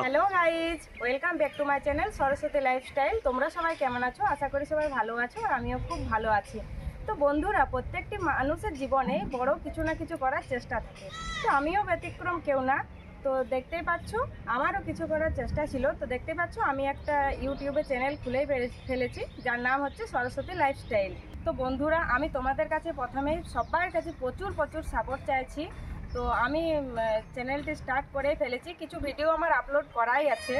Hello guys, welcome back to my channel Saraswati lifestyle. তোমরা সবাই কেমন আছো? আশা করি সবাই ভালো আছো, আর আমিও খুব ভালো আছি। তো বন্ধুরা, প্রত্যেকটি মানুষের জীবনে বড় কিছু না কিছু করার চেষ্টা থাকে, তো আমিও ব্যতিক্রম কেউ না। তো দেখতেই পাচ্ছ, আমারও কিছু করার চেষ্টা ছিল। তো দেখতেই পাচ্ছ, আমি একটা ইউটিউবে চ্যানেল খুলেই ফেলেছি, যার নাম হচ্ছে সরস্বতী লাইফস্টাইল। তো বন্ধুরা, আমি তোমাদের কাছে প্রথমেই সবার কাছে প্রচুর প্রচুর সাপোর্ট চাইছি। তো আমি চ্যানেলটি স্টার্ট করে ফেলেছি, কিছু ভিডিও আমার আপলোড করাই আছে।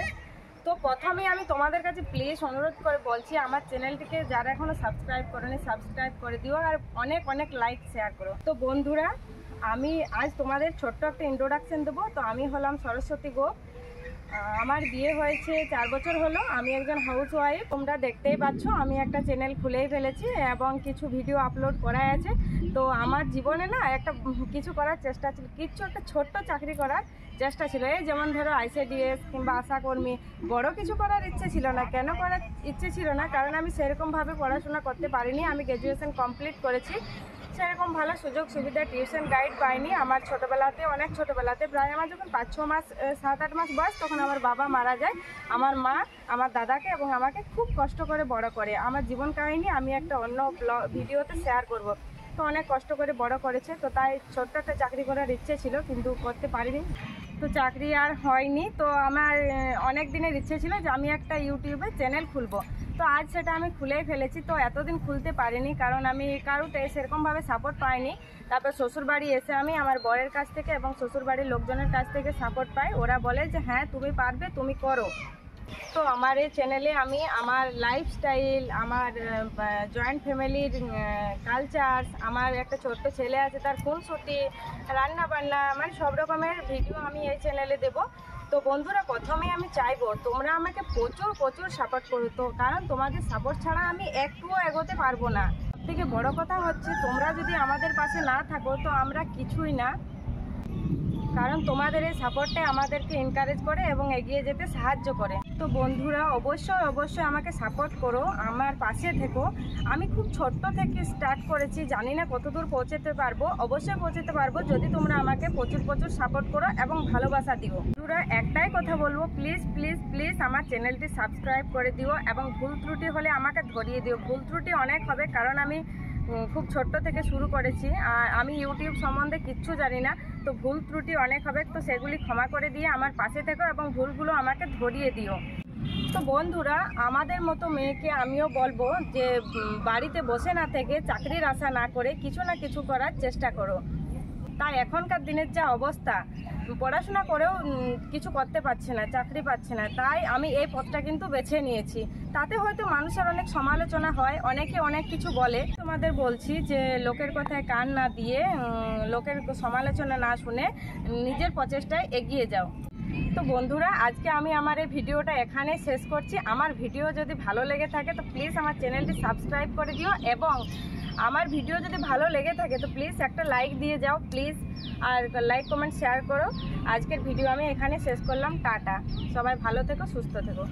তো প্রথমেই আমি তোমাদের কাছে প্লিজ অনুরোধ করে বলছি, আমার চ্যানেলটিকে যারা এখনও সাবস্ক্রাইব করেনি সাবস্ক্রাইব করে দিও, আর অনেক অনেক লাইক শেয়ার করো। তো বন্ধুরা, আমি আজ তোমাদের ছোট্ট একটা ইন্ট্রোডাকশন দেবো। তো আমি হলাম সরস্বতী গোপ। আমার বিয়ে হয়েছে 4 বছর হলো। আমি একজন হাউস ওয়াইফ। তোমরা দেখতেই পাচ্ছ, আমি একটা চ্যানেল খুলেই ফেলেছি এবং কিছু ভিডিও আপলোড করাই আছে। তো আমার জীবনে না একটা কিছু করার চেষ্টা ছিল, কিছু একটা ছোট্ট চাকরি করার চেষ্টা ছিল। এই যেমন ধরো আইসিডিএস কিংবা আশাকর্মী। বড় কিছু করার ইচ্ছে ছিল না। কেন করার ইচ্ছে ছিল না? কারণ আমি সেরকমভাবে পড়াশোনা করতে পারিনি। আমি গ্র্যাজুয়েশন কমপ্লিট করেছি, সেরকম ভালো সুযোগ সুবিধা টিউশন গাইড পাইনি। আমার ছোটোবেলাতে, অনেক ছোটোবেলাতে, প্রায় আমার যখন 5-6 মাস 7-8 মাস বয়স, তখন আমার বাবা মারা যায়। আমার মা আমার দাদাকে এবং আমাকে খুব কষ্ট করে বড় করে। আমার জীবন কাহিনী আমি একটা অন্য ভিডিওতে শেয়ার করব। তো অনেক কষ্ট করে বড় করেছে। তো তাই ছোট্ট একটা চাকরি করার ইচ্ছে ছিল, কিন্তু করতে পারিনি। তো চাকরি আর হয়নি। তো আমার অনেক দিনের ইচ্ছে ছিল যে আমি একটা ইউটিউবে চ্যানেল খুলবো। তো আজ সেটা আমি খুলেই ফেলেছি। তো এতদিন খুলতে পারিনি কারণ আমি কারোতে সেরকমভাবে সাপোর্ট পাইনি। তারপর শ্বশুরবাড়ি এসে আমি আমার বরের কাছ থেকে এবং শ্বশুরবাড়ির লোকজনের কাছ থেকে সাপোর্ট পাই। ওরা বলে যে হ্যাঁ, তুমি পারবে, তুমি করো। তো আমার এই চ্যানেলে আমি আমার লাইফস্টাইল, আমার জয়েন্ট ফ্যামিলির কালচার, আমার একটা ছোট্ট ছেলে আছে তার খুনসুটি, রান্না বান্না, মানে সব রকমের ভিডিও আমি এই চ্যানেলে দেবো। তো বন্ধুরা, প্রথমেই আমি চাইবো তোমরা আমাকে প্রচুর প্রচুর সাপোর্ট করো। তো কারণ তোমাদের সাপোর্ট ছাড়া আমি একটুও এগোতে পারবো না। সবথেকে বড় কথা হচ্ছে, তোমরা যদি আমাদের পাশে না থাকো তো আমরা কিছুই না। কারণ তোমাদের এই সাপোর্টটাই আমাদেরকে এনকারেজ করে এবং এগিয়ে যেতে সাহায্য করে। তো বন্ধুরা, অবশ্যই অবশ্যই আমাকে সাপোর্ট করো, আমার পাশে থেকো। আমি খুব ছোট্ট থেকে স্টার্ট করেছি, জানি না কতদূর পৌঁছাতে পারবো। অবশ্যই পৌঁছাতে পারবো যদি তোমরা আমাকে প্রচুর প্রচুর সাপোর্ট করো এবং ভালোবাসা দিও। বন্ধুরা, একটাই কথা বলবো, প্লিজ প্লিজ প্লিজ আমার চ্যানেলটি সাবস্ক্রাইব করে দিও এবং ভুল ত্রুটি হলে আমাকে ধরিয়ে দিও। ভুল ত্রুটি অনেক হবে, কারণ আমি খুব ছোট্ট থেকে শুরু করেছি আর আমি ইউটিউব সম্বন্ধে কিচ্ছু জানি না। তো ভুল ত্রুটি অনেক হবে, তো সেগুলি ক্ষমা করে দিয়ে আমার পাশে থেকো এবং ভুলগুলো আমাকে ধরিয়ে দিও। তো বন্ধুরা, আমাদের মতো মেয়েকে আমিও বলবো যে বাড়িতে বসে না থেকে, চাকরির আশা না করে কিছু না কিছু করার চেষ্টা করো। তাই এখনকার দিনের যা অবস্থা, পড়াশোনা করেও কিছু করতে পারছে না, চাকরি পাচ্ছে না। তাই আমি এই পথটা কিন্তু বেছে নিয়েছি। তাতে হয়তো মানুষের অনেক সমালোচনা হয়, অনেকে অনেক কিছু বলে। তোমাদের বলছি যে লোকের কথায় কান না দিয়ে, লোকের সমালোচনা না শুনে নিজের প্রচেষ্টায় এগিয়ে যাও। তো বন্ধুরা, আজকে আমি আমার এই ভিডিওটা এখানে শেষ করছি। আমার ভিডিও যদি ভালো লেগে থাকে তো প্লিজ আমার চ্যানেলটি সাবস্ক্রাইব করে দিও, এবং আমার ভিডিও যদি ভালো লেগে থাকে তো প্লিজ একটা লাইক দিয়ে যাও প্লিজ, আর লাইক কমেন্ট শেয়ার করো। আজকের ভিডিও আমি এখানে শেষ করলাম। টাটা, সবাই ভালো থেকো, সুস্থ থেকো।